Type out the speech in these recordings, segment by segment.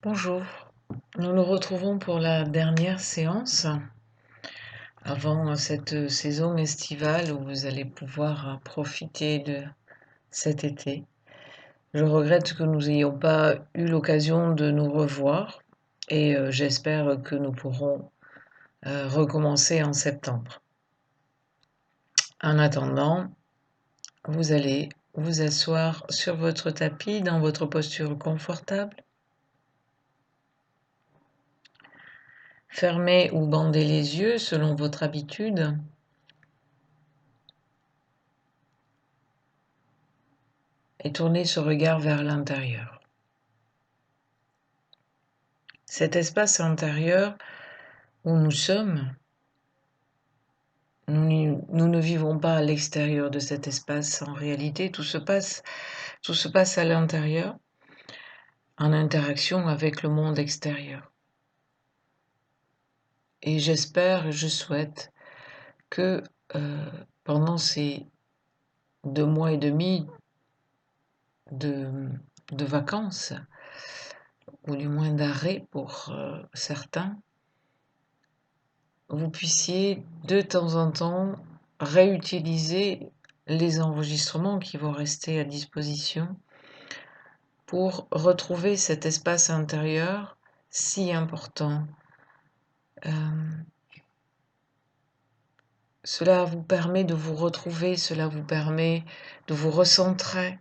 Bonjour, nous nous retrouvons pour la dernière séance avant cette saison estivale où vous allez pouvoir profiter de cet été. Je regrette que nous n'ayons pas eu l'occasion de nous revoir et j'espère que nous pourrons recommencer en septembre. En attendant, vous allez vous asseoir sur votre tapis dans votre posture confortable. Fermez ou bandez les yeux selon votre habitude. Et tournez ce regard vers l'intérieur. Cet espace intérieur où nous sommes, nous ne vivons pas à l'extérieur de cet espace. En réalité, tout se passe à l'intérieur, en interaction avec le monde extérieur. Et j'espère, je souhaite que pendant ces 2 mois et demi de vacances, ou du moins d'arrêt pour certains, vous puissiez de temps en temps réutiliser les enregistrements qui vont rester à disposition pour retrouver cet espace intérieur si important. Cela vous permet de vous retrouver, cela vous permet de vous recentrer,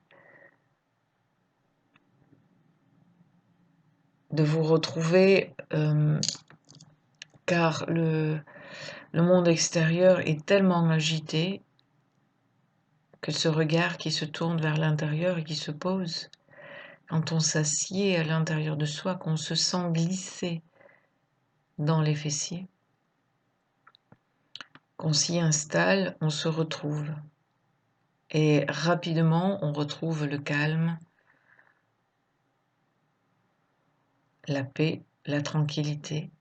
de vous retrouver, car le monde extérieur est tellement agité que ce regard qui se tourne vers l'intérieur et qui se pose, quand on s'assied à l'intérieur de soi, qu'on se sent glisser dans les fessiers, qu'on s'y installe, on se retrouve. Et rapidement, on retrouve le calme, la paix, la tranquillité.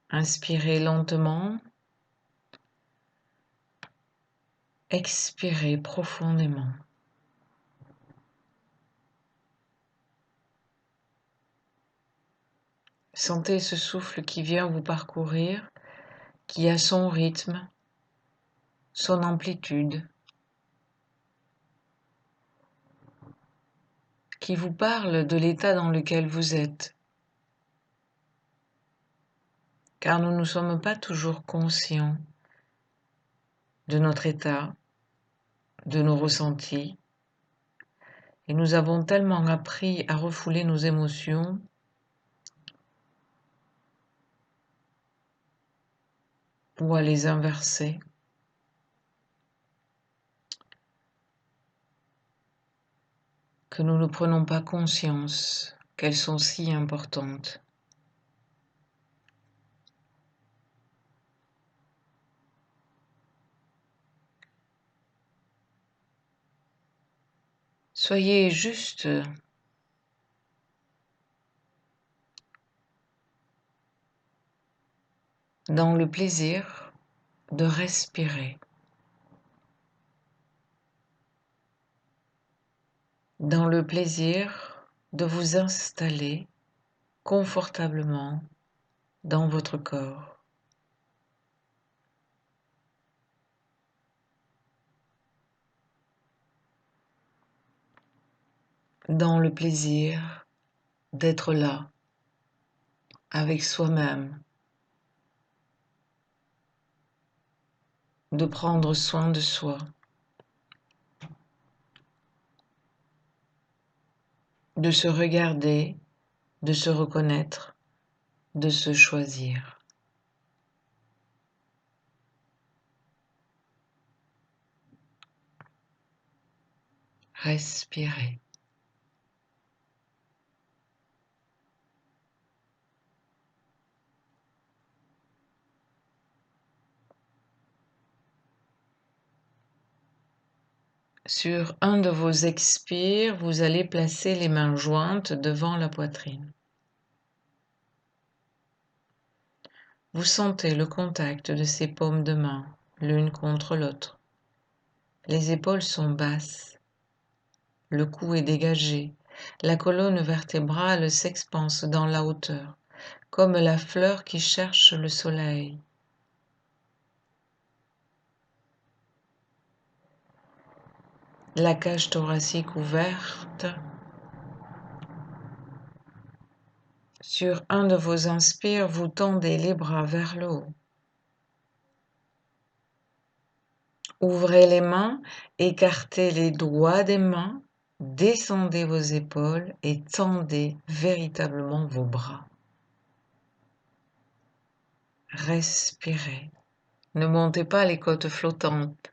Inspirez lentement, expirez profondément. Sentez ce souffle qui vient vous parcourir, qui a son rythme, son amplitude, qui vous parle de l'état dans lequel vous êtes. Car nous ne sommes pas toujours conscients de notre état, de nos ressentis, et nous avons tellement appris à refouler nos émotions ou à les inverser, que nous ne prenons pas conscience qu'elles sont si importantes. Soyez juste dans le plaisir de respirer, dans le plaisir de vous installer confortablement dans votre corps. Dans le plaisir d'être là, avec soi-même, de prendre soin de soi, de se regarder, de se reconnaître, de se choisir. Respirez. Sur un de vos expires, vous allez placer les mains jointes devant la poitrine. Vous sentez le contact de ces paumes de main, l'une contre l'autre. Les épaules sont basses. Le cou est dégagé. La colonne vertébrale s'expanse dans la hauteur, comme la fleur qui cherche le soleil. La cage thoracique ouverte. Sur un de vos inspires, vous tendez les bras vers le haut. Ouvrez les mains, écartez les doigts des mains, descendez vos épaules et tendez véritablement vos bras. Respirez. Ne montez pas les côtes flottantes.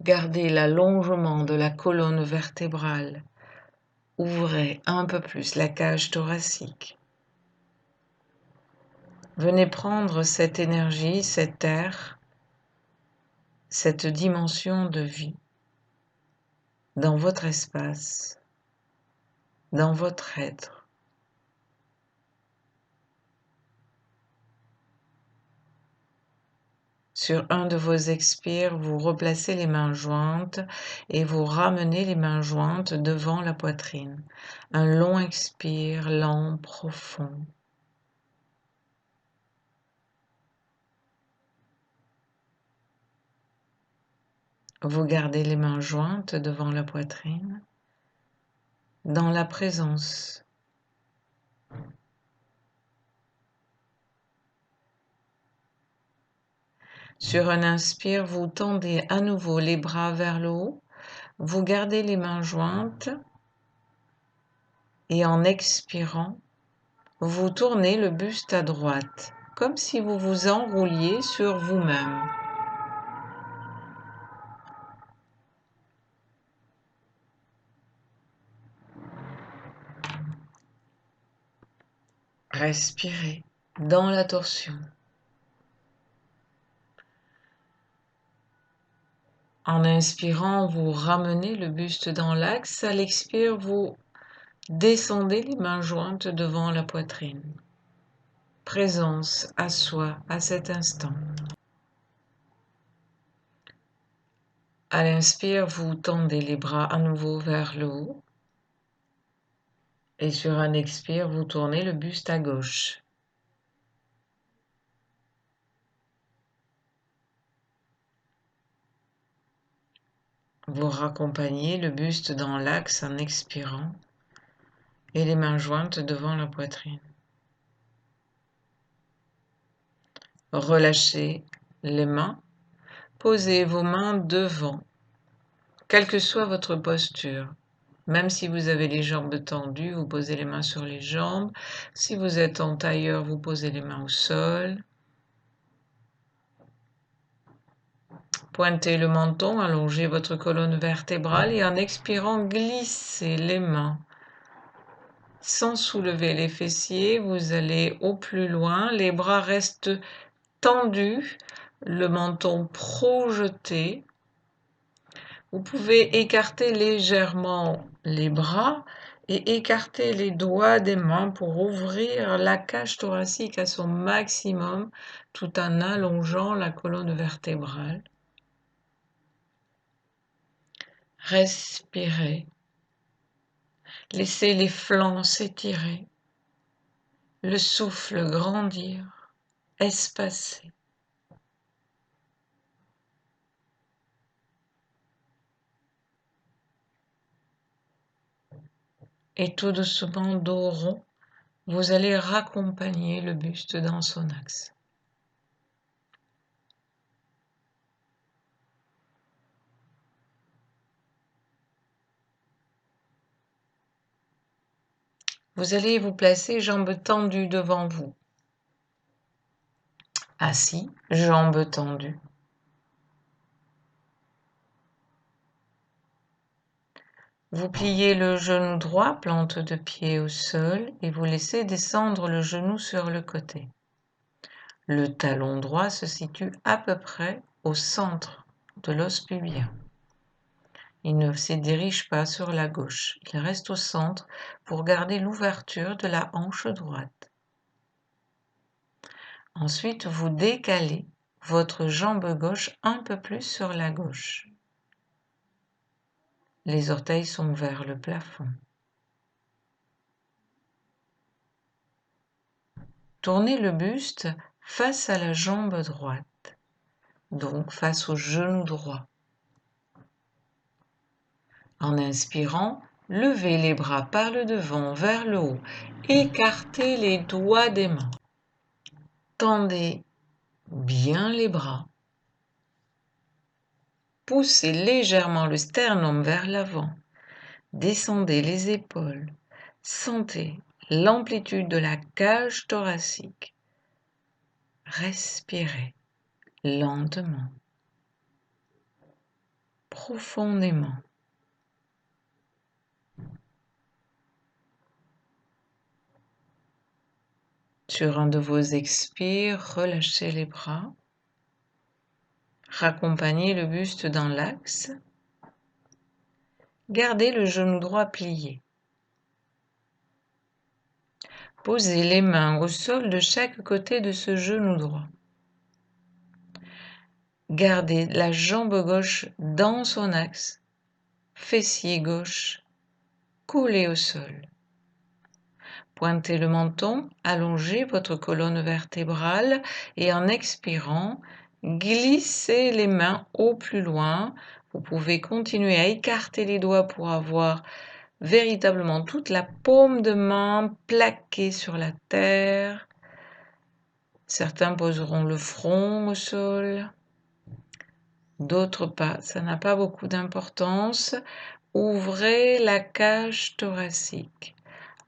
Gardez l'allongement de la colonne vertébrale. Ouvrez un peu plus la cage thoracique. Venez prendre cette énergie, cet air, cette dimension de vie dans votre espace, dans votre être. Sur un de vos expires, vous replacez les mains jointes et vous ramenez les mains jointes devant la poitrine. Un long expire, lent, profond. Vous gardez les mains jointes devant la poitrine, dans la présence. Sur un inspire, vous tendez à nouveau les bras vers le haut, vous gardez les mains jointes et en expirant, vous tournez le buste à droite, comme si vous vous enrouliez sur vous-même. Respirez dans la torsion. En inspirant, vous ramenez le buste dans l'axe. À l'expire, vous descendez les mains jointes devant la poitrine. Présence à soi à cet instant. À l'inspire, vous tendez les bras à nouveau vers le haut. Et sur un expire, vous tournez le buste à gauche. Vous raccompagnez le buste dans l'axe en expirant et les mains jointes devant la poitrine. Relâchez les mains, posez vos mains devant, quelle que soit votre posture. Même si vous avez les jambes tendues, vous posez les mains sur les jambes. Si vous êtes en tailleur, vous posez les mains au sol. Pointez le menton, allongez votre colonne vertébrale et en expirant, glissez les mains. Sans soulever les fessiers, vous allez au plus loin. Les bras restent tendus, le menton projeté. Vous pouvez écarter légèrement les bras et écarter les doigts des mains pour ouvrir la cage thoracique à son maximum tout en allongeant la colonne vertébrale. Respirez. Laissez les flancs s'étirer, le souffle grandir, espacer. Et tout doucement, dos rond, vous allez raccompagner le buste dans son axe. Vous allez vous placer jambes tendues devant vous. Assis, jambes tendues. Vous pliez le genou droit, plante de pied au sol, et vous laissez descendre le genou sur le côté. Le talon droit se situe à peu près au centre de l'os pubien. Il ne se dirige pas sur la gauche, il reste au centre pour garder l'ouverture de la hanche droite. Ensuite, vous décalez votre jambe gauche un peu plus sur la gauche. Les orteils sont vers le plafond. Tournez le buste face à la jambe droite, donc face au genou droit. En inspirant, levez les bras par le devant vers le haut. Écartez les doigts des mains. Tendez bien les bras. Poussez légèrement le sternum vers l'avant. Descendez les épaules. Sentez l'amplitude de la cage thoracique. Respirez lentement, profondément. Sur un de vos expires, relâchez les bras. Raccompagnez le buste dans l'axe. Gardez le genou droit plié. Posez les mains au sol de chaque côté de ce genou droit. Gardez la jambe gauche dans son axe. Fessier gauche collé au sol. Pointez le menton, allongez votre colonne vertébrale et en expirant, glissez les mains au plus loin. Vous pouvez continuer à écarter les doigts pour avoir véritablement toute la paume de main plaquée sur la terre. Certains poseront le front au sol, d'autres pas. Ça n'a pas beaucoup d'importance. Ouvrez la cage thoracique.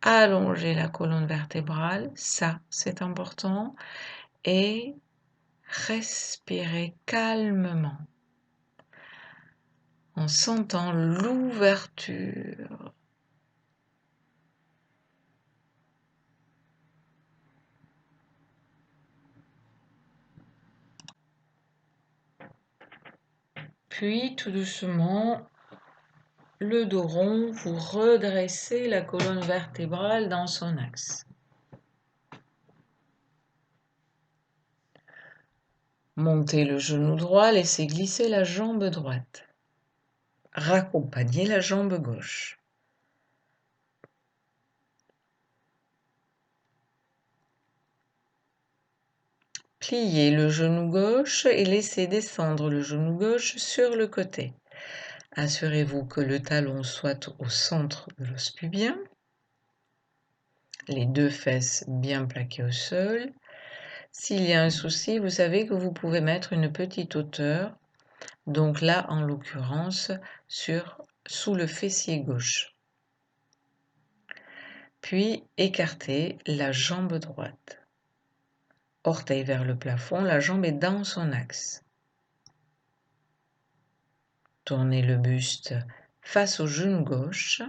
Allongez la colonne vertébrale, ça c'est important, et respirez calmement en sentant l'ouverture. Puis tout doucement, le dos rond, vous redressez la colonne vertébrale dans son axe. Montez le genou droit, laissez glisser la jambe droite. Raccompagnez la jambe gauche. Pliez le genou gauche et laissez descendre le genou gauche sur le côté. Assurez-vous que le talon soit au centre de l'os pubien. Les deux fesses bien plaquées au sol. S'il y a un souci, vous savez que vous pouvez mettre une petite hauteur. Donc là, en l'occurrence, sous le fessier gauche. Puis écartez la jambe droite. Orteil vers le plafond, la jambe est dans son axe. Tournez le buste face au genou gauche.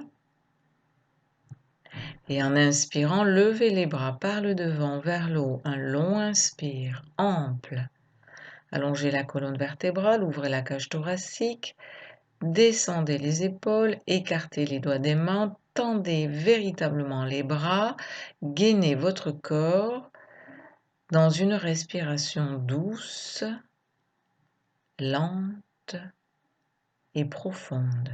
Et en inspirant, levez les bras par le devant vers le haut. Un long inspire, ample. Allongez la colonne vertébrale, ouvrez la cage thoracique. Descendez les épaules, écartez les doigts des mains, tendez véritablement les bras, gainez votre corps dans une respiration douce, lente et profonde.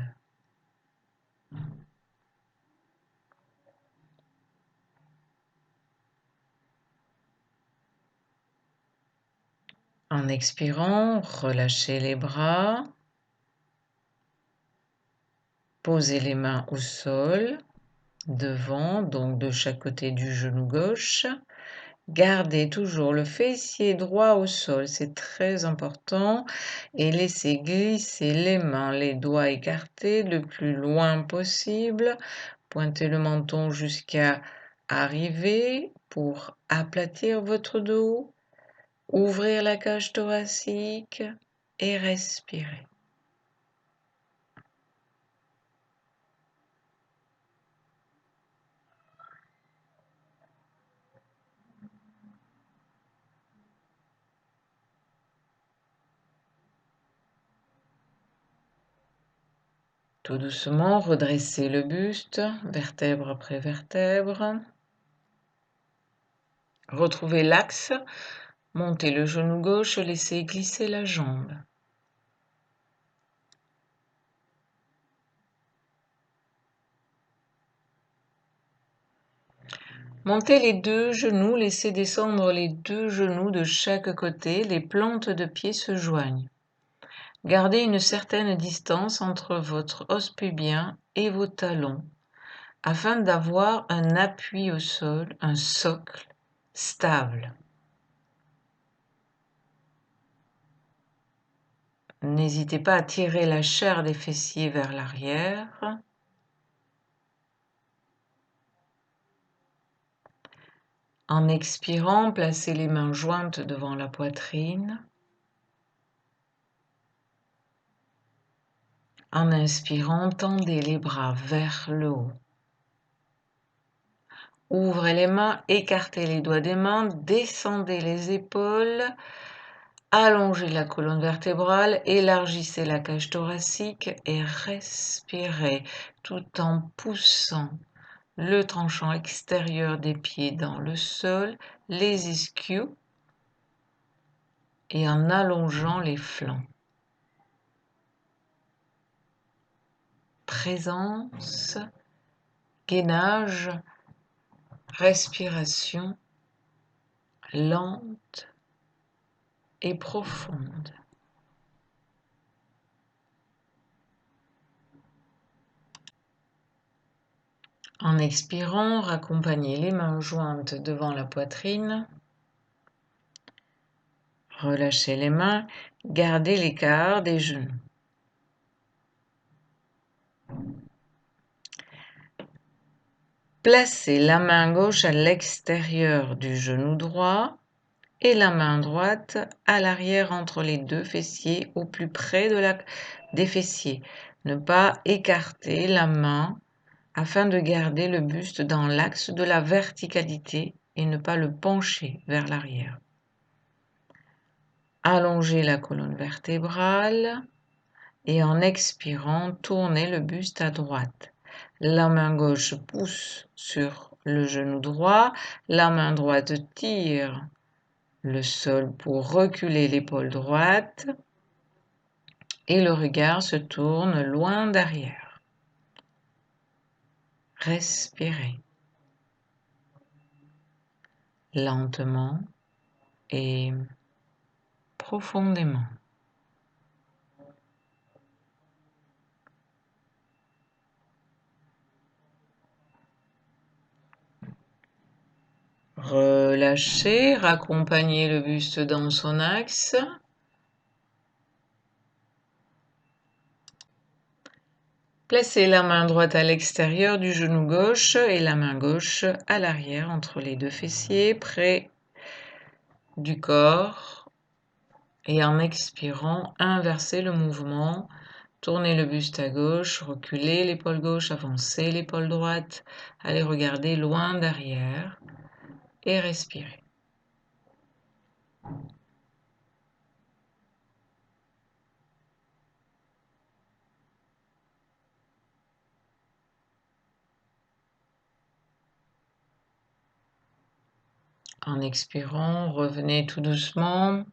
En expirant, relâchez les bras, posez les mains au sol, devant, donc de chaque côté du genou gauche. Gardez toujours le fessier droit au sol, c'est très important, et laissez glisser les mains, les doigts écartés le plus loin possible. Pointez le menton jusqu'à arriver pour aplatir votre dos, ouvrir la cage thoracique et respirer. Tout doucement, redressez le buste, vertèbre après vertèbre. Retrouvez l'axe, montez le genou gauche, laissez glisser la jambe. Montez les deux genoux, laissez descendre les deux genoux de chaque côté, les plantes de pied se joignent. Gardez une certaine distance entre votre os pubien et vos talons, afin d'avoir un appui au sol, un socle stable. N'hésitez pas à tirer la chair des fessiers vers l'arrière. En expirant, placez les mains jointes devant la poitrine. En inspirant, tendez les bras vers le haut. Ouvrez les mains, écartez les doigts des mains, descendez les épaules, allongez la colonne vertébrale, élargissez la cage thoracique et respirez tout en poussant le tranchant extérieur des pieds dans le sol, les ischios et en allongeant les flancs. Présence, gainage, respiration lente et profonde. En expirant, raccompagnez les mains jointes devant la poitrine. Relâchez les mains, gardez l'écart des genoux. Placez la main gauche à l'extérieur du genou droit et la main droite à l'arrière entre les deux fessiers, au plus près des fessiers. Ne pas écarter la main afin de garder le buste dans l'axe de la verticalité et ne pas le pencher vers l'arrière. Allongez la colonne vertébrale et en expirant, tournez le buste à droite. La main gauche pousse sur le genou droit, la main droite tire le sol pour reculer l'épaule droite et le regard se tourne loin derrière. Respirez lentement et profondément. Relâchez, raccompagnez le buste dans son axe. Placez la main droite à l'extérieur du genou gauche et la main gauche à l'arrière entre les deux fessiers, près du corps. Et en expirant, inversez le mouvement. Tournez le buste à gauche, reculez l'épaule gauche, avancez l'épaule droite. Allez regarder loin derrière et respirez. En expirant, revenez tout doucement.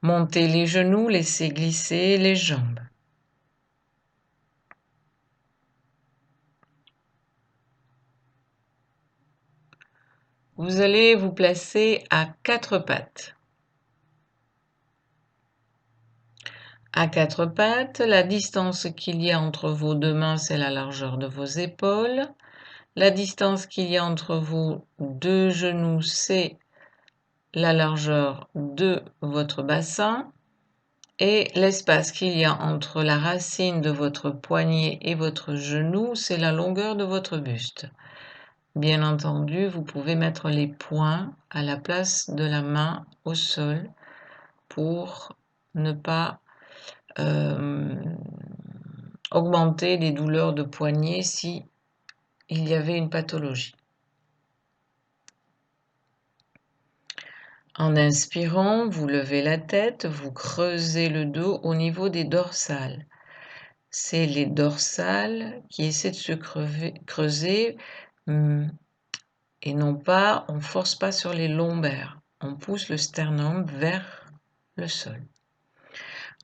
Montez les genoux, laissez glisser les jambes. Vous allez vous placer à quatre pattes. À quatre pattes, la distance qu'il y a entre vos deux mains, c'est la largeur de vos épaules. La distance qu'il y a entre vos deux genoux, c'est la largeur de votre bassin. Et l'espace qu'il y a entre la racine de votre poignet et votre genou, c'est la longueur de votre buste. Bien entendu, vous pouvez mettre les poings à la place de la main au sol pour ne pas augmenter les douleurs de poignet si il y avait une pathologie. En inspirant, vous levez la tête, vous creusez le dos au niveau des dorsales. C'est les dorsales qui essaient de se creuser et non pas, on ne force pas sur les lombaires. On pousse le sternum vers le sol.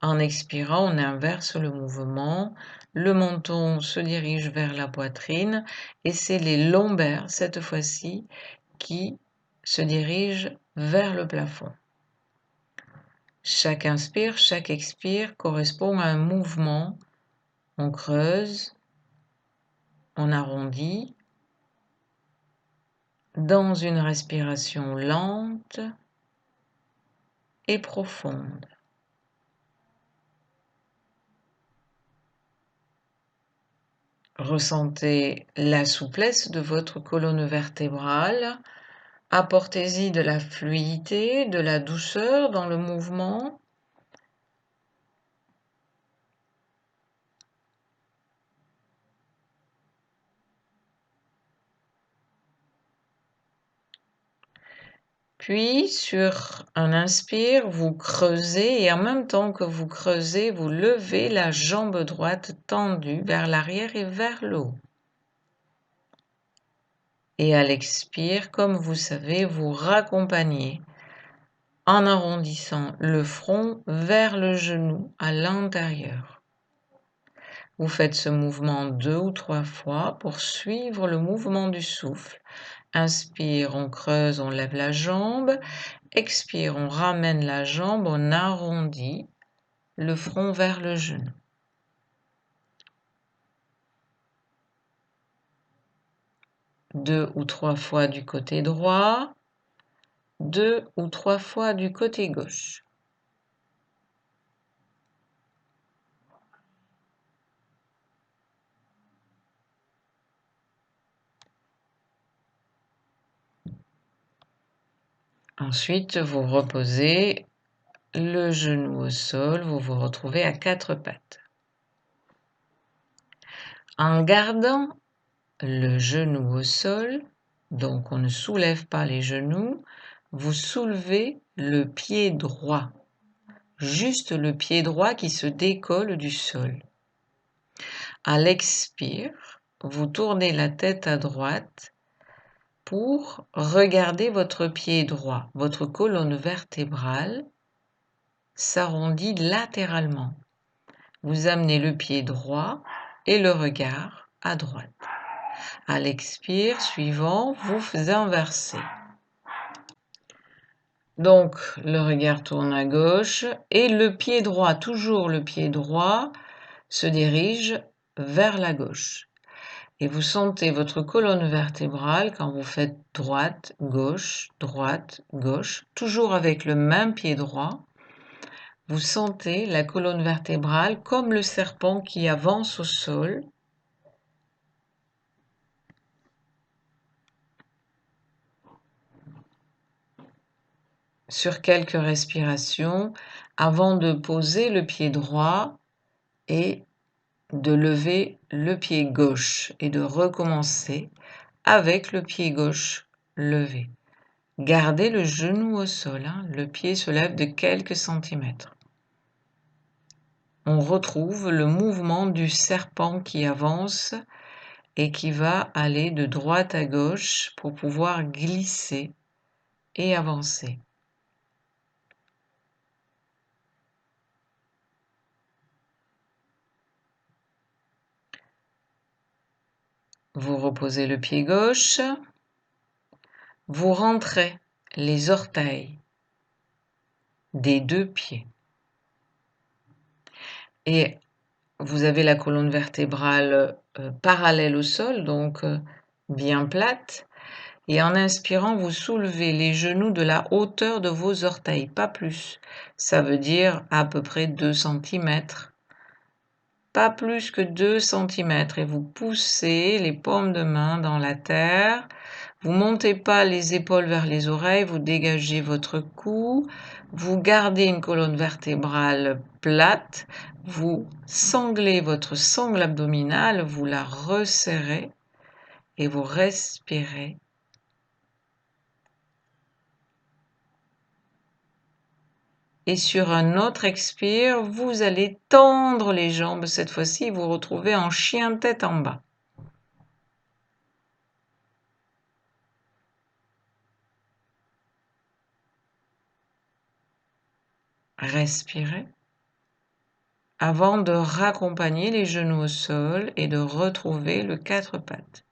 En expirant, on inverse le mouvement. Le menton se dirige vers la poitrine et c'est les lombaires, cette fois-ci, qui se dirigent vers le plafond. Chaque inspire, chaque expire correspond à un mouvement. On creuse, on arrondit, dans une respiration lente et profonde. Ressentez la souplesse de votre colonne vertébrale. Apportez-y de la fluidité, de la douceur dans le mouvement. Puis, sur un inspire, vous creusez et en même temps que vous creusez, vous levez la jambe droite tendue vers l'arrière et vers le haut. Et à l'expire, comme vous savez, vous raccompagnez en arrondissant le front vers le genou à l'intérieur. Vous faites ce mouvement 2 ou 3 fois pour suivre le mouvement du souffle. Inspire, on creuse, on lève la jambe. Expire, on ramène la jambe, on arrondit le front vers le genou. Deux ou trois fois du côté droit, 2 ou 3 fois du côté gauche. Ensuite, vous reposez le genou au sol, vous vous retrouvez à 4 pattes. En gardant le genou au sol, donc on ne soulève pas les genoux, vous soulevez le pied droit, juste le pied droit qui se décolle du sol. À l'expire, vous tournez la tête à droite pour regarder votre pied droit. Votre colonne vertébrale s'arrondit latéralement. Vous amenez le pied droit et le regard à droite. À l'expire suivant, vous inversez. Donc, le regard tourne à gauche et le pied droit, toujours le pied droit, se dirige vers la gauche. Et vous sentez votre colonne vertébrale quand vous faites droite, gauche, toujours avec le même pied droit. Vous sentez la colonne vertébrale comme le serpent qui avance au sol. Sur quelques respirations avant de poser le pied droit et de lever le pied gauche et de recommencer avec le pied gauche levé. Gardez le genou au sol, le pied se lève de quelques centimètres. On retrouve le mouvement du serpent qui avance et qui va aller de droite à gauche pour pouvoir glisser et avancer. Vous reposez le pied gauche, vous rentrez les orteils des 2 pieds et vous avez la colonne vertébrale parallèle au sol, donc bien plate. Et en inspirant, vous soulevez les genoux de la hauteur de vos orteils, pas plus. Ça veut dire à peu près 2 cm. Pas plus que 2 cm. Et vous poussez les paumes de main dans la terre. Vous montez pas les épaules vers les oreilles, vous dégagez votre cou. Vous gardez une colonne vertébrale plate. Vous sanglez votre sangle abdominale, vous la resserrez et vous respirez. Et sur un autre expire, vous allez tendre les jambes. Cette fois-ci, vous vous retrouvez en chien tête en bas. Respirez. avant de raccompagner les genoux au sol et de retrouver le 4 pattes.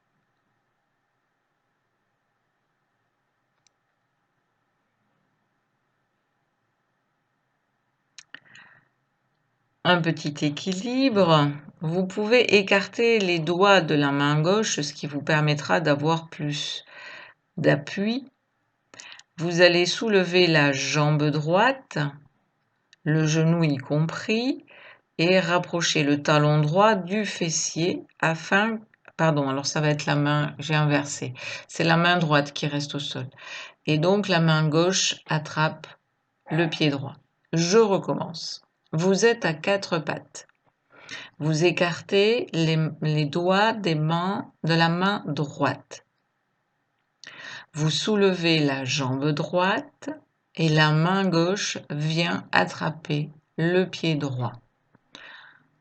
Un petit équilibre. Vous pouvez écarter les doigts de la main gauche, ce qui vous permettra d'avoir plus d'appui. Vous allez soulever la jambe droite, le genou y compris, et rapprocher le talon droit du fessier afin... Pardon, alors ça va être la main, j'ai inversé. C'est la main droite qui reste au sol. Et donc la main gauche attrape le pied droit. Je recommence. Vous êtes à 4 pattes. Vous écartez les doigts de la main droite. Vous soulevez la jambe droite et la main gauche vient attraper le pied droit.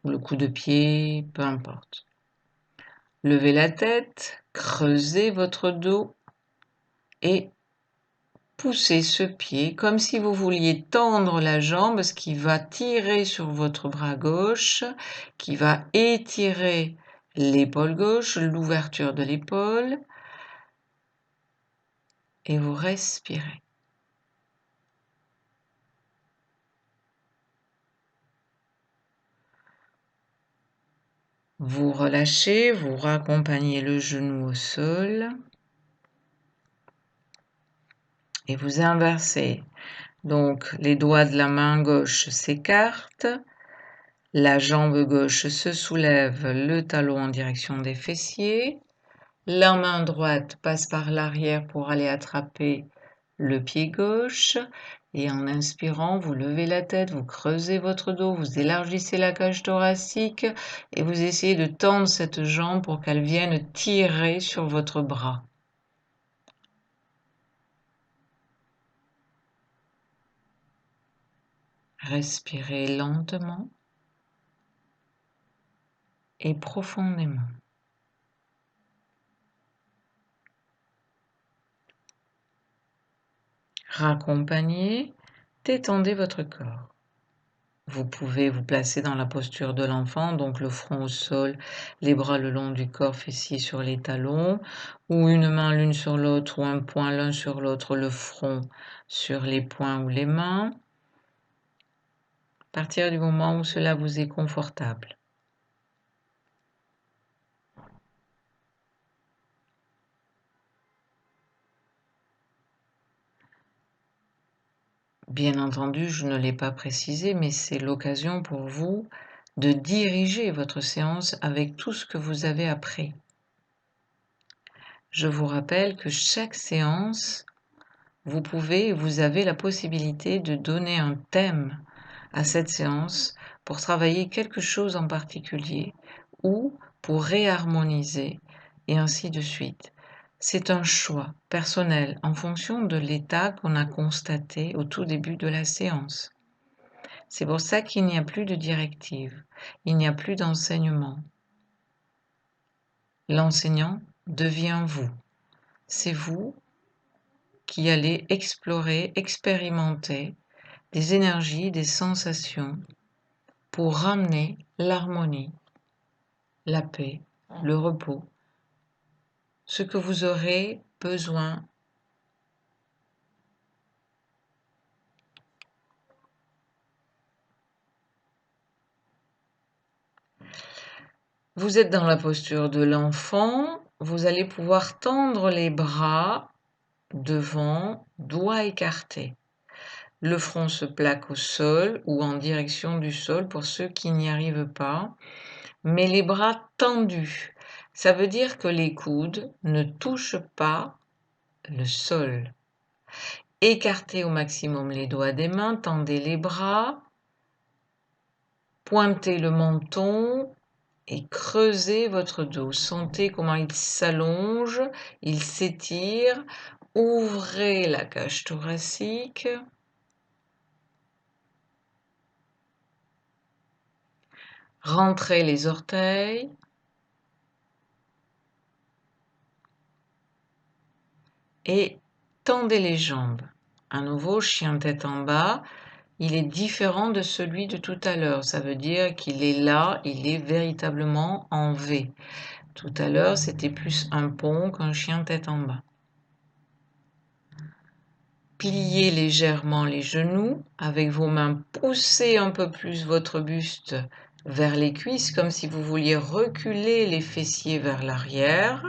Le coup de pied, peu importe. Levez la tête, creusez votre dos et poussez ce pied comme si vous vouliez tendre la jambe, ce qui va tirer sur votre bras gauche, qui va étirer l'épaule gauche, l'ouverture de l'épaule, et vous respirez. Vous relâchez, vous raccompagnez le genou au sol et vous inversez. Donc les doigts de la main gauche s'écartent, la jambe gauche se soulève, le talon en direction des fessiers, la main droite passe par l'arrière pour aller attraper le pied gauche et en inspirant, vous levez la tête, vous creusez votre dos, vous élargissez la cage thoracique et vous essayez de tendre cette jambe pour qu'elle vienne tirer sur votre bras. Respirez lentement et profondément. Raccompagnez, détendez votre corps. Vous pouvez vous placer dans la posture de l'enfant, donc le front au sol, les bras le long du corps, fessiers sur les talons, ou une main l'une sur l'autre, ou un poing l'un sur l'autre, le front sur les poings ou les mains, à partir du moment où cela vous est confortable. Bien entendu, je ne l'ai pas précisé, mais c'est l'occasion pour vous de diriger votre séance avec tout ce que vous avez appris. Je vous rappelle que chaque séance, vous avez la possibilité de donner un thème à cette séance pour travailler quelque chose en particulier ou pour réharmoniser et ainsi de suite. C'est un choix personnel en fonction de l'état qu'on a constaté au tout début de la séance. C'est pour ça qu'il n'y a plus de directive, il n'y a plus d'enseignement. L'enseignant devient vous. C'est vous qui allez explorer, expérimenter des énergies, des sensations pour ramener l'harmonie, la paix, le repos, ce que vous aurez besoin. Vous êtes dans la posture de l'enfant, vous allez pouvoir tendre les bras devant, doigts écartés. Le front se plaque au sol ou en direction du sol pour ceux qui n'y arrivent pas, mais les bras tendus. Ça veut dire que les coudes ne touchent pas le sol. Écartez au maximum les doigts des mains, tendez les bras, pointez le menton et creusez votre dos. Sentez comment il s'allonge, il s'étire. Ouvrez la cage thoracique. Rentrez les orteils. Et tendez les jambes. À nouveau, chien tête en bas. il est différent de celui de tout à l'heure. Ça veut dire qu'il est là, il est véritablement en V. Tout à l'heure, c'était plus un pont qu'un chien tête en bas. Pliez légèrement les genoux. Avec vos mains, poussez un peu plus votre buste vers les cuisses, comme si vous vouliez reculer les fessiers vers l'arrière.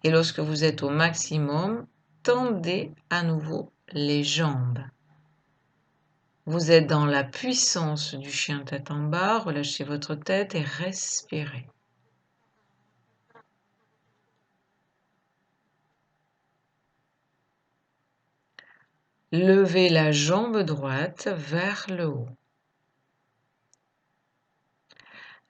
Et lorsque vous êtes au maximum, tendez à nouveau les jambes. Vous êtes dans la puissance du chien tête en bas. Relâchez votre tête et respirez. Levez la jambe droite vers le haut.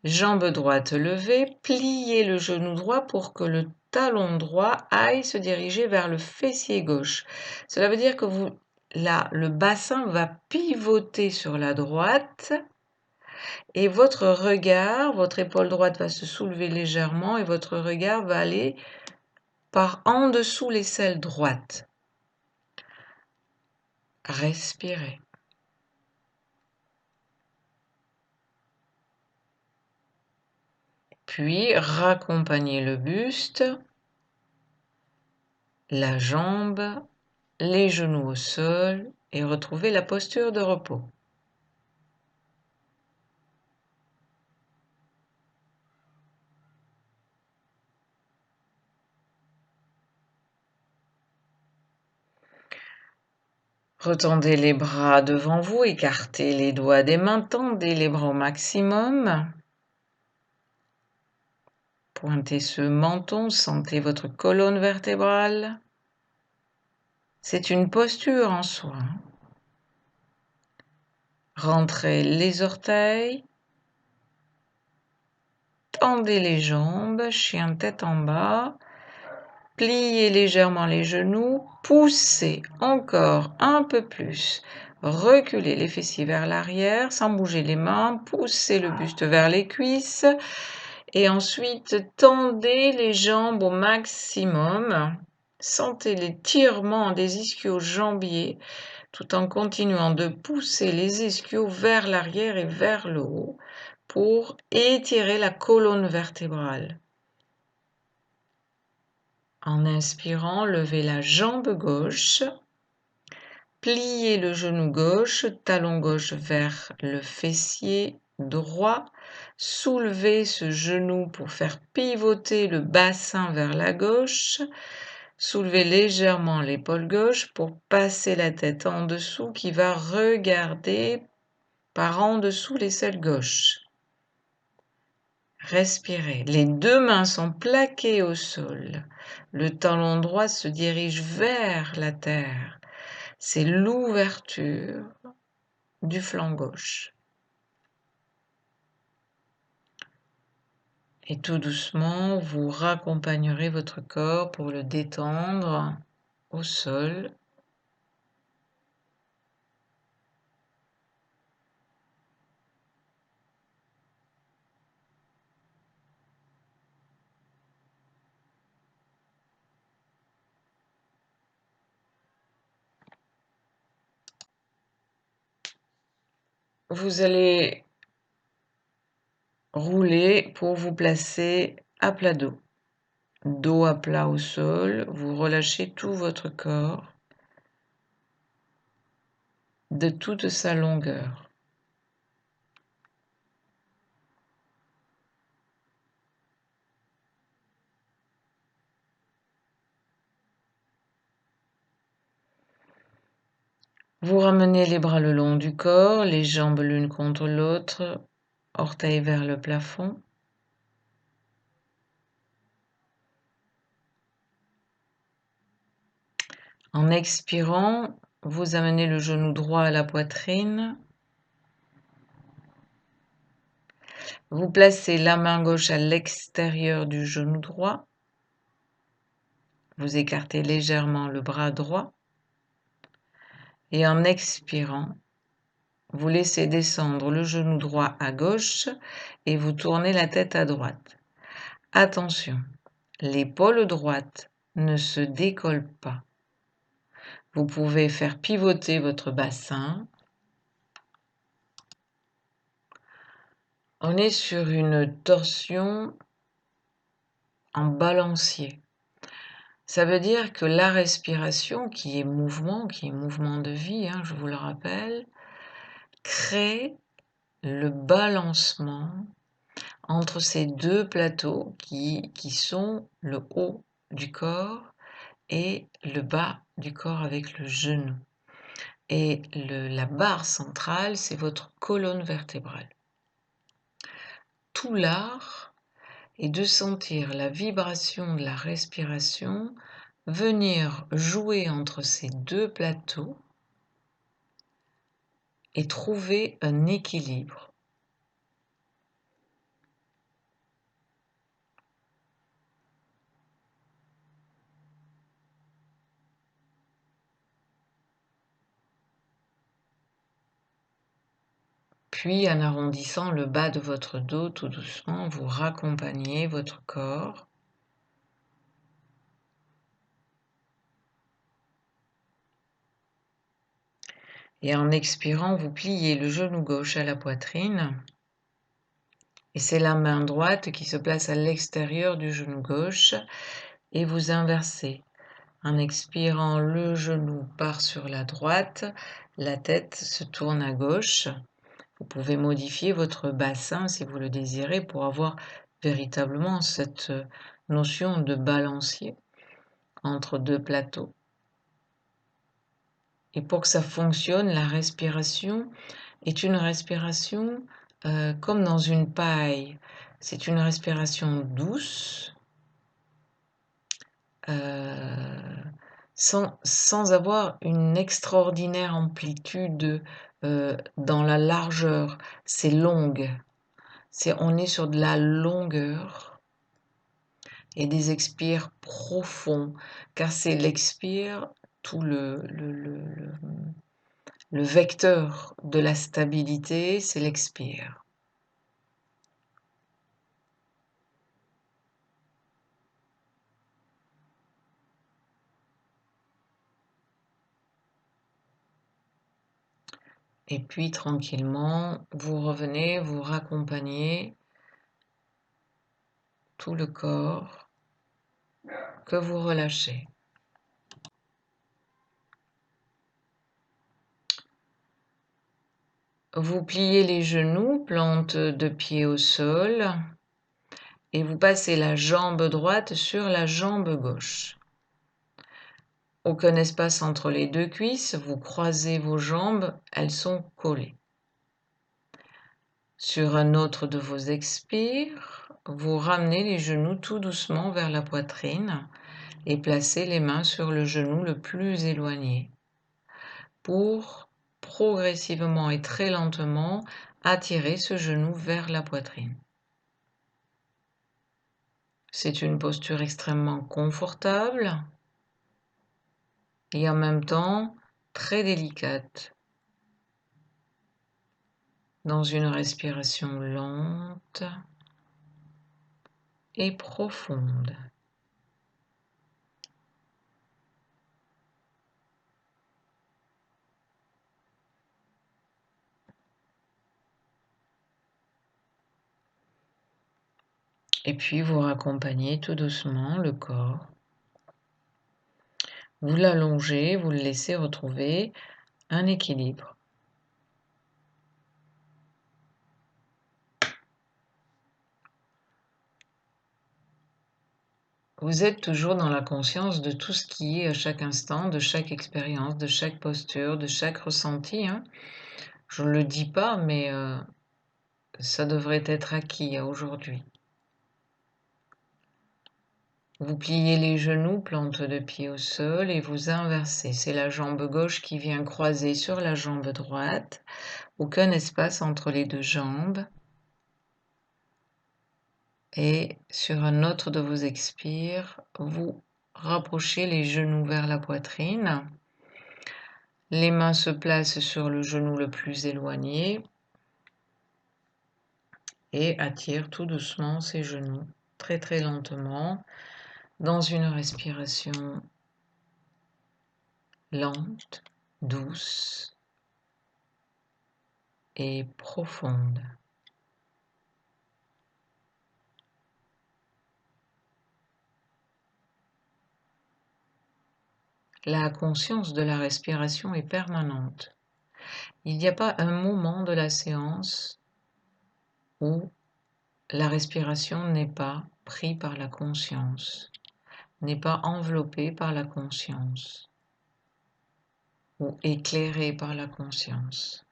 Jambe droite levée, pliez le genou droit pour que le talon droit aille se diriger vers le fessier gauche. Cela veut dire que le bassin va pivoter sur la droite et votre regard, votre épaule droite va se soulever légèrement et votre regard va aller par en dessous l'aisselle droite. Respirez. Puis raccompagnez le buste, la jambe, les genoux au sol et retrouvez la posture de repos. Retendez les bras devant vous, écartez les doigts des mains, tendez les bras au maximum. Pointez ce menton, sentez votre colonne vertébrale. C'est une posture en soi. Rentrez les orteils. Tendez les jambes, chien tête en bas. Pliez légèrement les genoux, poussez encore un peu plus. Reculez les fessiers vers l'arrière sans bouger les mains, poussez le buste vers les cuisses et ensuite tendez les jambes au maximum. Sentez l'étirement des ischio-jambiers tout en continuant de pousser les ischios vers l'arrière et vers le haut pour étirer la colonne vertébrale. En inspirant, levez la jambe gauche, pliez le genou gauche, talon gauche vers le fessier droit, soulevez ce genou pour faire pivoter le bassin vers la gauche, soulevez légèrement l'épaule gauche pour passer la tête en dessous qui va regarder par en dessous l'aisselle gauche. Respirez. Les deux mains sont plaquées au sol. Le talon droit se dirige vers la terre. C'est l'ouverture du flanc gauche. Et tout doucement, vous raccompagnerez votre corps pour le détendre au sol. Vous allez rouler pour vous placer à plat dos. Dos à plat au sol, vous relâchez tout votre corps de toute sa longueur. Vous ramenez les bras le long du corps, les jambes l'une contre l'autre, orteils vers le plafond. En expirant, vous amenez le genou droit à la poitrine. Vous placez la main gauche à l'extérieur du genou droit. Vous écartez légèrement le bras droit. Et en expirant, vous laissez descendre le genou droit à gauche et vous tournez la tête à droite. Attention, l'épaule droite ne se décolle pas. Vous pouvez faire pivoter votre bassin On est sur une torsion en balancier. Ça veut dire que la respiration, qui est mouvement de vie, hein, je vous le rappelle, crée le balancement entre ces deux plateaux qui sont le haut du corps et le bas du corps avec le genou. Et la barre centrale, c'est votre colonne vertébrale. Tout l'art est de sentir la vibration de la respiration venir jouer entre ces deux plateaux et trouver un équilibre. Puis, en arrondissant le bas de votre dos tout doucement, vous raccompagnez votre corps. Et en expirant, vous pliez le genou gauche à la poitrine. Et c'est la main droite qui se place à l'extérieur du genou gauche. Et vous inversez. En expirant, le genou part sur la droite, la tête se tourne à gauche. Vous pouvez modifier votre bassin si vous le désirez pour avoir véritablement cette notion de balancier entre deux plateaux. Et pour que ça fonctionne, la respiration est une respiration comme dans une paille. C'est une respiration douce, sans avoir une extraordinaire amplitude dans la largeur. C'est longue. On est sur de la longueur et des expires profonds, car c'est l'expire, tout le vecteur de la stabilité, c'est l'expire. Et puis tranquillement, vous revenez, vous raccompagnez tout le corps que vous relâchez. Vous pliez les genoux, plante de pied au sol, et vous passez la jambe droite sur la jambe gauche. Aucun espace entre les deux cuisses, vous croisez vos jambes, elles sont collées. Sur un autre de vos expires, vous ramenez les genoux tout doucement vers la poitrine et placez les mains sur le genou le plus éloigné pour progressivement et très lentement attirer ce genou vers la poitrine. C'est une posture extrêmement confortable et en même temps très délicate. Dans une respiration lente et profonde. Et puis vous raccompagnez tout doucement le corps. Vous l'allongez, vous le laissez retrouver un équilibre. Vous êtes toujours dans la conscience de tout ce qui est à chaque instant, de chaque expérience, de chaque posture, de chaque ressenti. Hein. Je ne le dis pas, mais ça devrait être acquis à aujourd'hui. Vous pliez les genoux, plante de pied au sol et vous inversez. C'est la jambe gauche qui vient croiser sur la jambe droite. Aucun espace entre les deux jambes. Et sur un autre de vos expires, vous rapprochez les genoux vers la poitrine. Les mains se placent sur le genou le plus éloigné et attirent tout doucement ces genoux, très très lentement, dans une respiration lente, douce et profonde. La conscience de la respiration est permanente. Il n'y a pas un moment de la séance où la respiration n'est pas prise par la conscience, n'est pas enveloppée par la conscience ou éclairée par la conscience.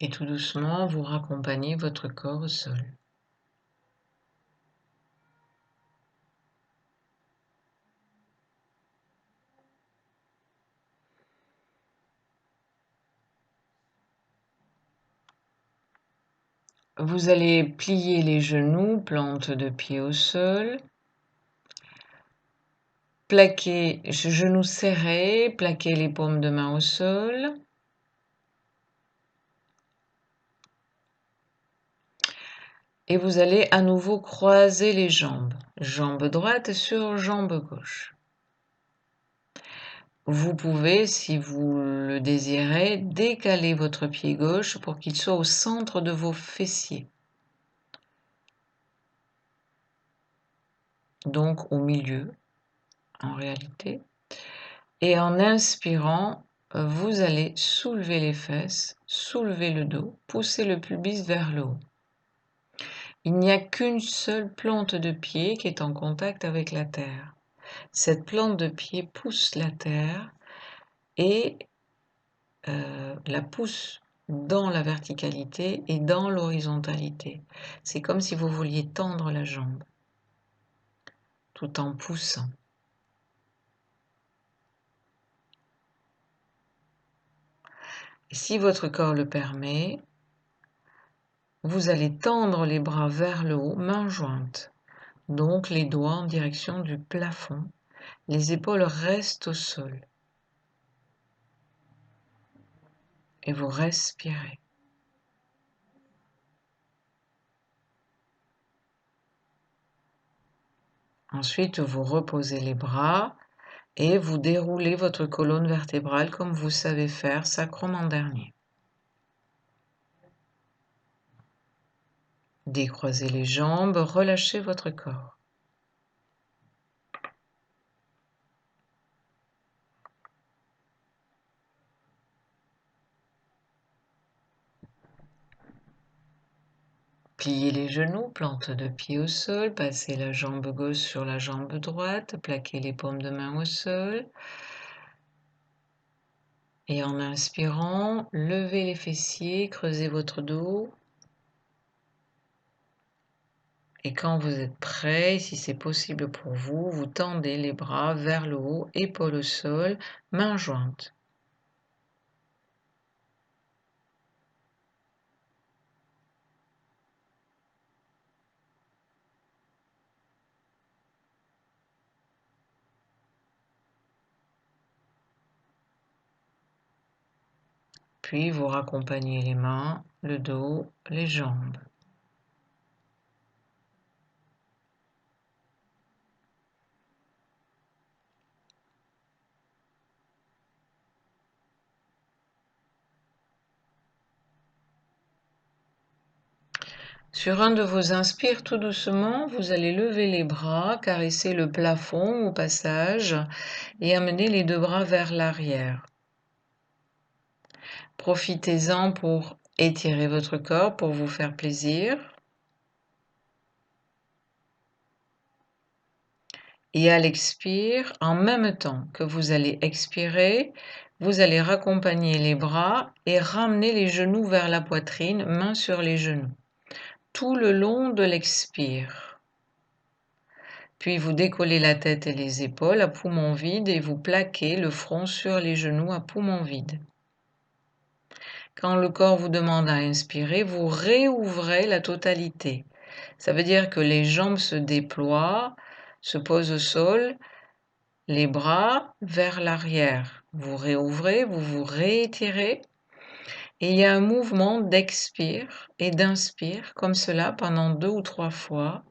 Et tout doucement, vous raccompagnez votre corps au sol. Vous allez plier les genoux, plante de pied au sol. Plaquez, genoux serrés, plaquez les paumes de main au sol. Et vous allez à nouveau croiser les jambes. Jambe droite sur jambe gauche. Vous pouvez, si vous le désirez, décaler votre pied gauche pour qu'il soit au centre de vos fessiers. Donc au milieu, en réalité. Et en inspirant, vous allez soulever les fesses, soulever le dos, pousser le pubis vers le haut. Il n'y a qu'une seule plante de pied qui est en contact avec la terre. Cette plante de pied pousse la terre et la pousse dans la verticalité et dans l'horizontalité. C'est comme si vous vouliez tendre la jambe tout en poussant. Et si votre corps le permet, vous allez tendre les bras vers le haut, mains jointes. Donc les doigts en direction du plafond. Les épaules restent au sol. Et vous respirez. Ensuite, vous reposez les bras et vous déroulez votre colonne vertébrale comme vous savez faire, sacrum en dernier. Décroisez les jambes, relâchez votre corps. Pliez les genoux, plante de pied au sol, passez la jambe gauche sur la jambe droite, plaquez les paumes de main au sol. Et en inspirant, levez les fessiers, creusez votre dos. Et quand vous êtes prêt, si c'est possible pour vous, vous tendez les bras vers le haut, épaules au sol, mains jointes. Puis vous raccompagnez les mains, le dos, les jambes. Sur un de vos inspires, tout doucement, vous allez lever les bras, caresser le plafond au passage et amener les deux bras vers l'arrière. Profitez-en pour étirer votre corps, pour vous faire plaisir. Et à l'expire, en même temps que vous allez expirer, vous allez raccompagner les bras et ramener les genoux vers la poitrine, mains sur les genoux, tout le long de l'expire. Puis vous décollez la tête et les épaules à poumon vide et vous plaquez le front sur les genoux à poumon vide. Quand le corps vous demande à inspirer, vous réouvrez la totalité. Ça veut dire que les jambes se déploient, se posent au sol, les bras vers l'arrière. Vous réouvrez, vous vous réétirez et il y a un mouvement d'expire et d'inspire comme cela pendant 2 ou 3 fois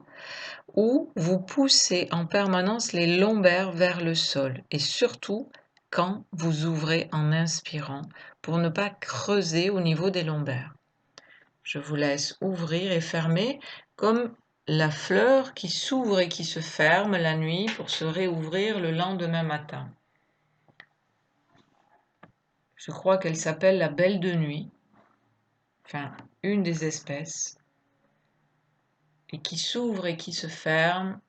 où vous poussez en permanence les lombaires vers le sol et surtout quand vous ouvrez en inspirant pour ne pas creuser au niveau des lombaires. Je vous laisse ouvrir et fermer comme la fleur qui s'ouvre et qui se ferme la nuit pour se réouvrir le lendemain matin. Je crois qu'elle s'appelle la belle de nuit, enfin une des espèces, et qui s'ouvre et qui se ferme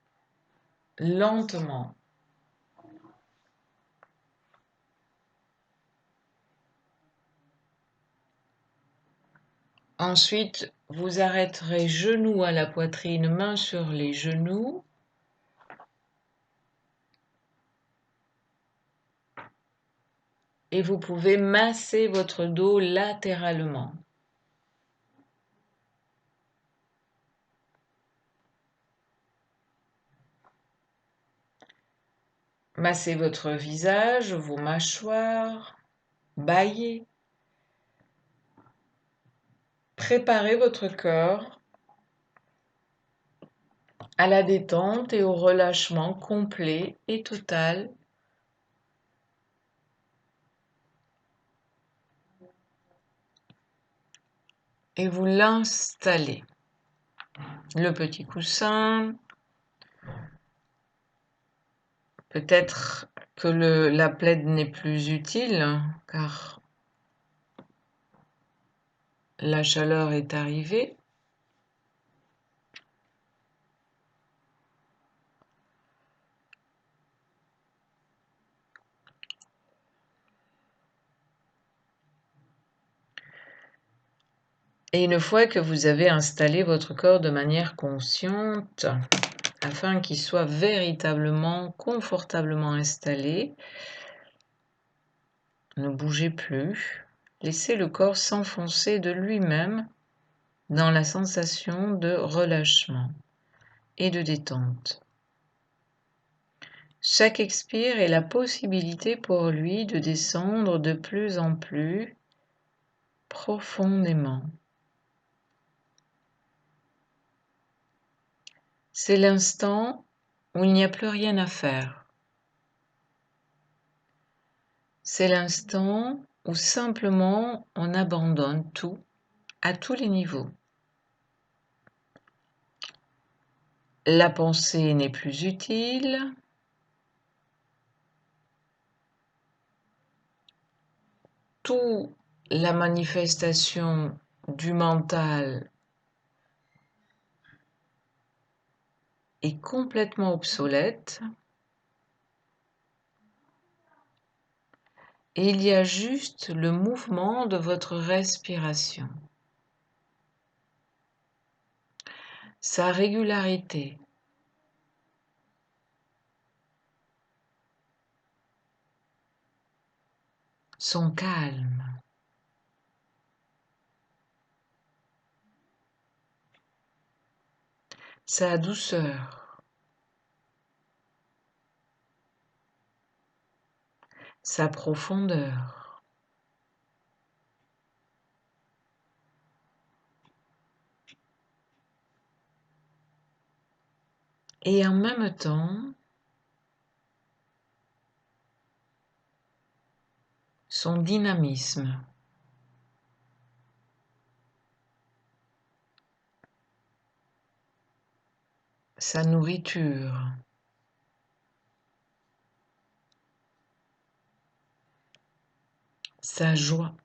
lentement. Ensuite, vous arrêterez genoux à la poitrine, mains sur les genoux. Et vous pouvez masser votre dos latéralement. Massez votre visage, vos mâchoires, bâillez. Préparez votre corps à la détente et au relâchement complet et total. Et vous l'installez. Le petit coussin. Peut-être que la plaide n'est plus utile car la chaleur est arrivée. Et une fois que vous avez installé votre corps de manière consciente, afin qu'il soit véritablement, confortablement installé, ne bougez plus, laissez le corps s'enfoncer de lui-même dans la sensation de relâchement et de détente. Chaque expire est la possibilité pour lui de descendre de plus en plus profondément. C'est l'instant où il n'y a plus rien à faire. C'est l'instant où simplement on abandonne tout à tous les niveaux. La pensée n'est plus utile. Toute la manifestation du mental est complètement obsolète. Et il y a juste le mouvement de votre respiration. Sa régularité. Son calme. Sa douceur. Sa profondeur. Et en même temps, son dynamisme. Sa nourriture. Sa joie.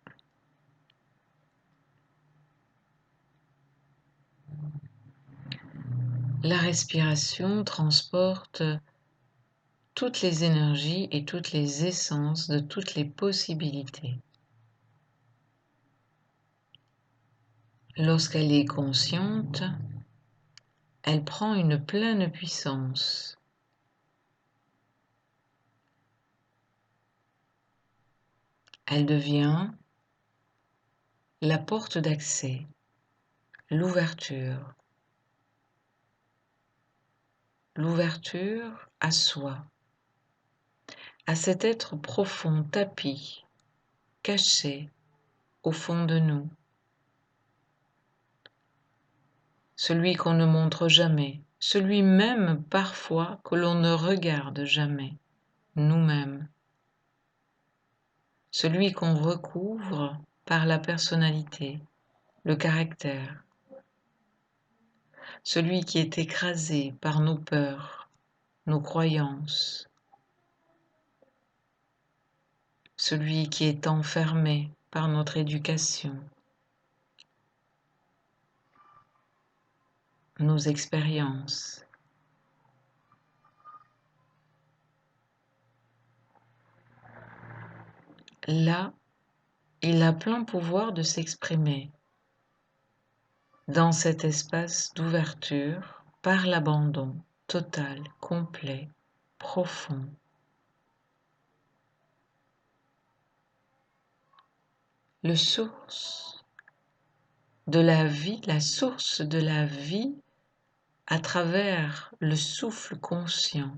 La respiration transporte toutes les énergies et toutes les essences de toutes les possibilités. Lorsqu'elle est consciente, elle prend une pleine puissance. Elle devient la porte d'accès, l'ouverture à soi, à cet être profond, tapi, caché au fond de nous, celui qu'on ne montre jamais, celui même parfois que l'on ne regarde jamais, nous-mêmes. celui qu'on recouvre par la personnalité, le caractère, celui qui est écrasé par nos peurs, nos croyances, celui qui est enfermé par notre éducation, nos expériences. Là, il a plein pouvoir de s'exprimer dans cet espace d'ouverture par l'abandon total, complet, profond. Le source de la vie, la source de la vie à travers le souffle conscient.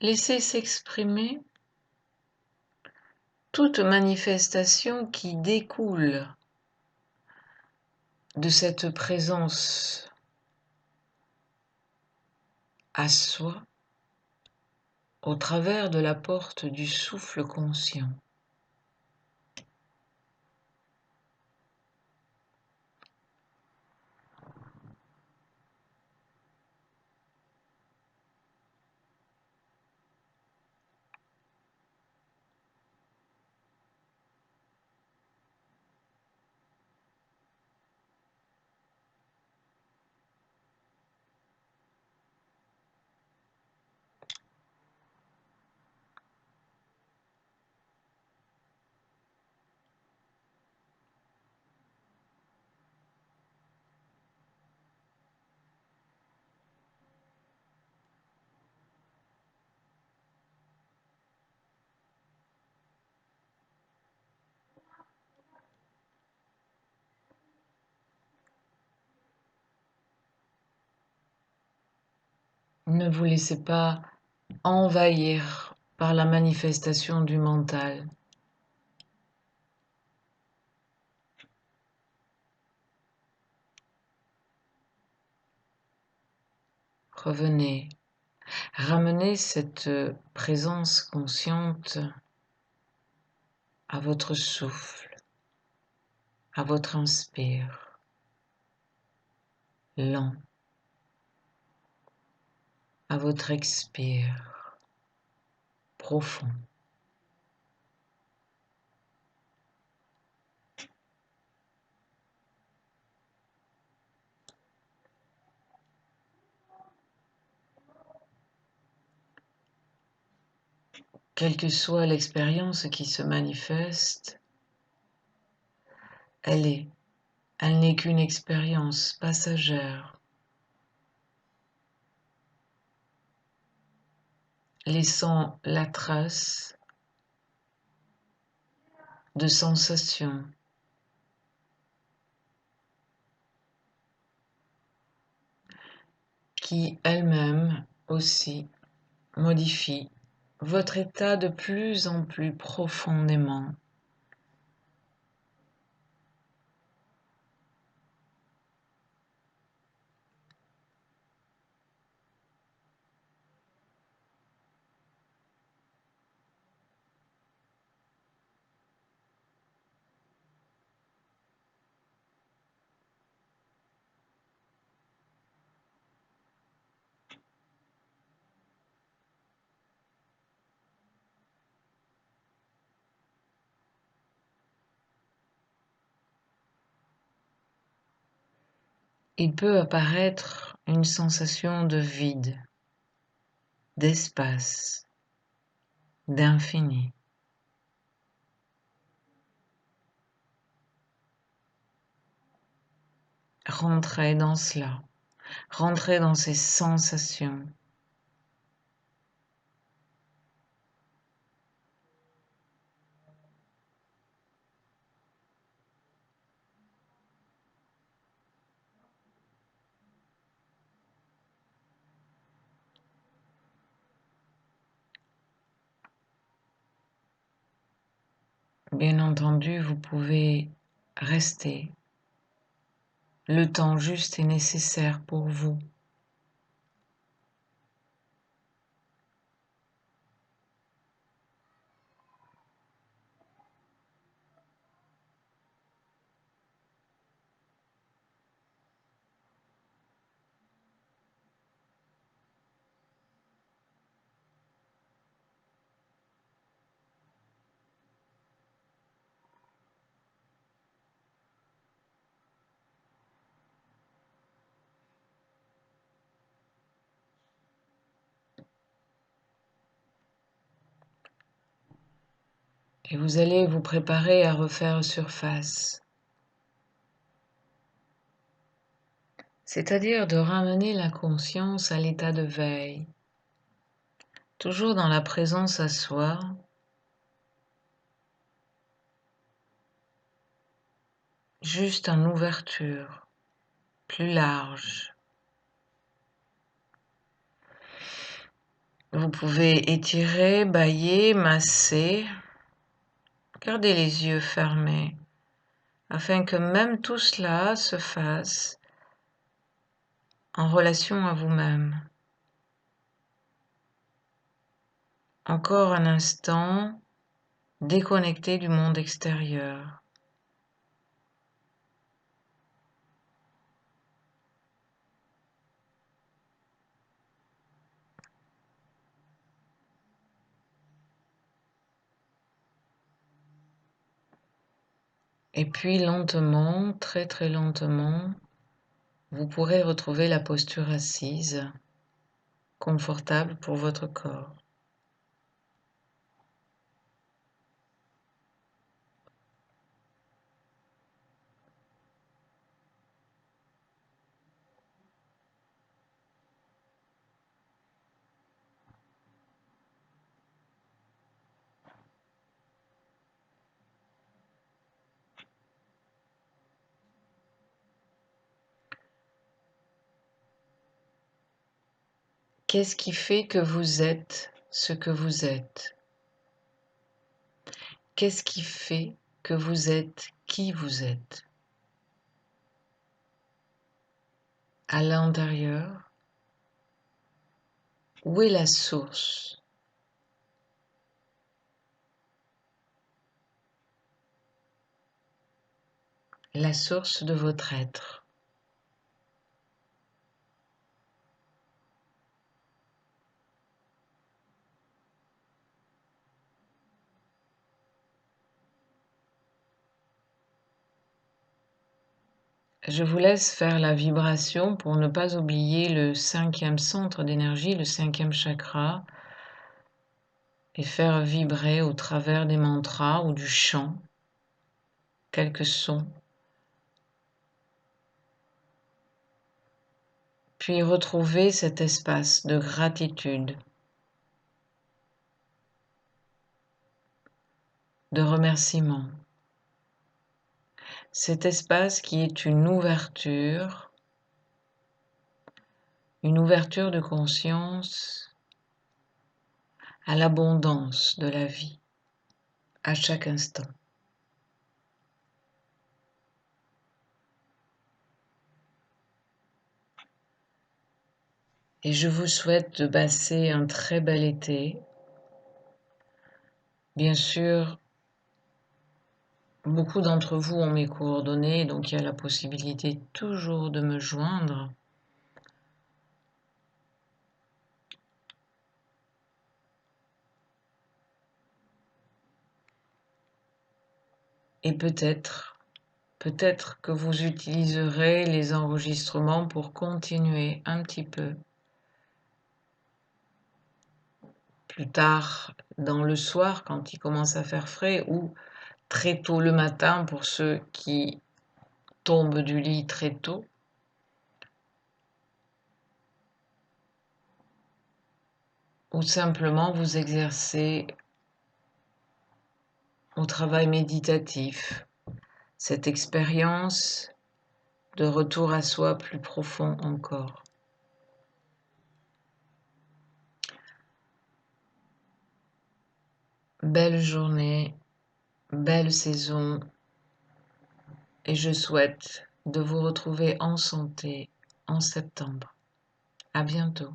Laissez s'exprimer toute manifestation qui découle de cette présence à soi au travers de la porte du souffle conscient. Ne vous laissez pas envahir par la manifestation du mental. Revenez, ramenez cette présence consciente à votre souffle, à votre inspire, lent, à votre expire, profond. Quelle que soit l'expérience qui se manifeste, elle n'est qu'une expérience passagère, laissant la trace de sensations qui elles-mêmes aussi modifient votre état de plus en plus profondément. Il peut apparaître une sensation de vide, d'espace, d'infini. Rentrez dans cela, rentrez dans ces sensations. Bien entendu, vous pouvez rester le temps juste et nécessaire pour vous. Et vous allez vous préparer à refaire surface, c'est-à-dire de ramener la conscience à l'état de veille, toujours dans la présence à soi, juste en ouverture, plus large. Vous pouvez étirer, bâiller, masser, gardez les yeux fermés, afin que même tout cela se fasse en relation à vous-même. Encore un instant, déconnecté du monde extérieur. Et puis lentement, très très lentement, vous pourrez retrouver la posture assise, confortable pour votre corps. Qu'est-ce qui fait que vous êtes ce que vous êtes? Qu'est-ce qui fait que vous êtes qui vous êtes? À l'intérieur, où est la source? La source de votre être. Je vous laisse faire la vibration pour ne pas oublier le 5e centre d'énergie, le 5e chakra, et faire vibrer au travers des mantras ou du chant quelques sons. Puis retrouver cet espace de gratitude, de remerciement. Cet espace qui est une ouverture de conscience à l'abondance de la vie, à chaque instant. Et je vous souhaite de passer un très bel été. Bien sûr, beaucoup d'entre vous ont mes coordonnées, donc il y a la possibilité toujours de me joindre. Et peut-être que vous utiliserez les enregistrements pour continuer un petit peu plus tard dans le soir quand il commence à faire frais ou très tôt le matin pour ceux qui tombent du lit très tôt. Ou simplement vous exercer au travail méditatif, cette expérience de retour à soi plus profond encore. Belle journée belle saison et je souhaite de vous retrouver en santé en septembre. À bientôt.